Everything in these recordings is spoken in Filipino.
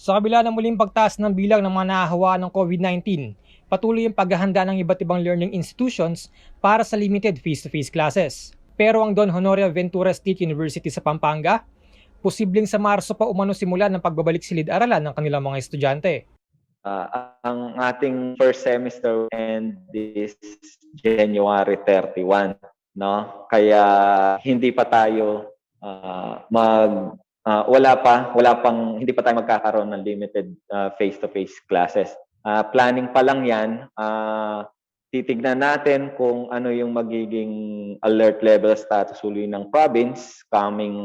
Sa kabila ng muling pagtaas ng bilang ng mga nahahawa ng COVID-19, patuloy ang paghahanda ng iba't ibang learning institutions para sa limited face-to-face classes. Pero ang Don Honorio Ventura State University sa Pampanga, posibleng sa Marso pa umano simulan ng pagbabalik silid-aralan ng kanilang mga estudyante. Ang ating first semester end this January 31, no? Kaya hindi pa tayo hindi pa tayo magkakaroon ng limited face-to-face classes. Planning pa lang 'yan. Titignan natin kung ano yung magiging alert level status uli ng province coming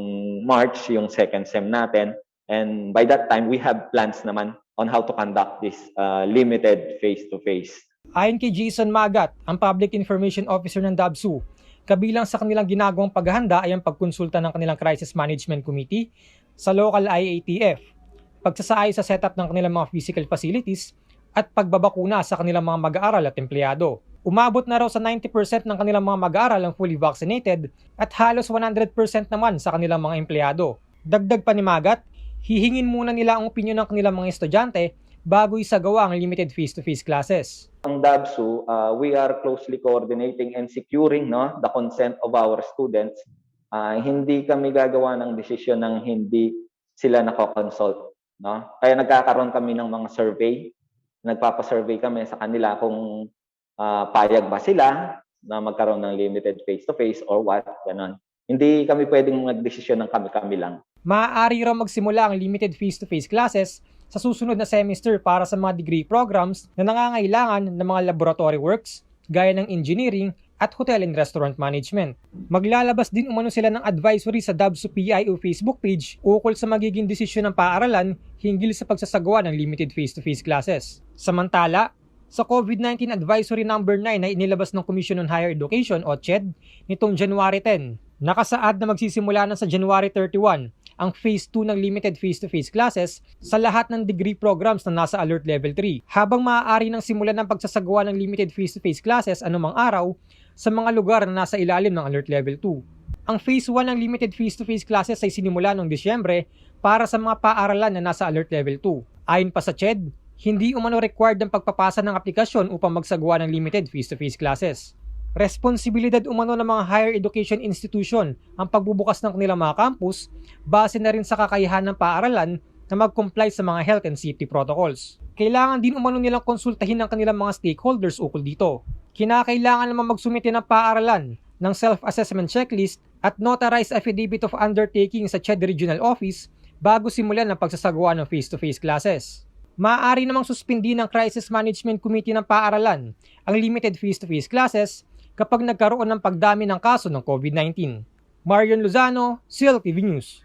March, yung second sem natin. And by that time, we have plans naman on how to conduct this limited face-to-face. Ayon kay Jason Magat, ang Public Information Officer ng DABSU, kabilang sa kanilang ginagawang paghahanda ay ang pagkonsulta ng kanilang Crisis Management Committee sa local IATF, pagsasaayos sa setup ng kanilang mga physical facilities, at pagbabakuna sa kanilang mga mag-aaral at empleyado. Umabot na raw sa 90% ng kanilang mga mag-aaral ang fully vaccinated at halos 100% naman sa kanilang mga empleyado. Dagdag pa ni Magat, hihingin muna nila ang opinyon ng kanilang mga estudyante bago isagawa ang limited face-to-face classes. Ang DABSU, we are closely coordinating and securing the consent of our students. Hindi kami gagawa ng desisyon ng hindi sila nako-consult. No? Kaya nagkakaroon kami ng mga survey. Nagpapasurvey kami sa kanila kung payag ba sila na magkaroon ng limited face-to-face or what, ganon. Hindi kami pwedeng magdesisyon ng kami-kami lang. Maaari raw magsimula ang limited face-to-face classes sa susunod na semester para sa mga degree programs na nangangailangan ng mga laboratory works, gaya ng engineering at hotel and restaurant management. Maglalabas din umano sila ng advisory sa DABSU PIO Facebook page ukol sa magiging desisyon ng paaralan hinggil sa pagsasagawa ng limited face-to-face classes. Samantala, sa COVID-19 Advisory No. 9 na inilabas ng Commission on Higher Education o CHED nitong January 10, nakasaad na magsisimula na sa January 31 ang Phase 2 ng limited face-to-face classes sa lahat ng degree programs na nasa Alert Level 3, habang maaari nang simulan ng pagsasagawa ng limited face-to-face classes anumang araw sa mga lugar na nasa ilalim ng Alert Level 2. Ang Phase 1 ng limited face-to-face classes ay sinimula noong Disyembre para sa mga paaralan na nasa Alert Level 2. Ayon pa sa CHED, hindi umano required ang pagpapasa ng aplikasyon upang magsagawa ng limited face-to-face classes. Responsibilidad umano ng mga higher education institution ang pagbubukas ng kanilang mga campus base na rin sa kakayahan ng paaralan na mag-comply sa mga health and safety protocols. Kailangan din umano nilang konsultahin ng kanilang mga stakeholders ukol dito. Kinakailangan naman magsumite ng paaralan ng self-assessment checklist at notarized affidavit of undertaking sa CHED Regional Office bago simulan ang pagsasagawa ng face-to-face classes. Maaari namang suspindi ng Crisis Management Committee ng paaralan ang limited face-to-face classes kapag nagkaroon ng pagdami ng kaso ng COVID-19. Marion Lozano, CL TV News.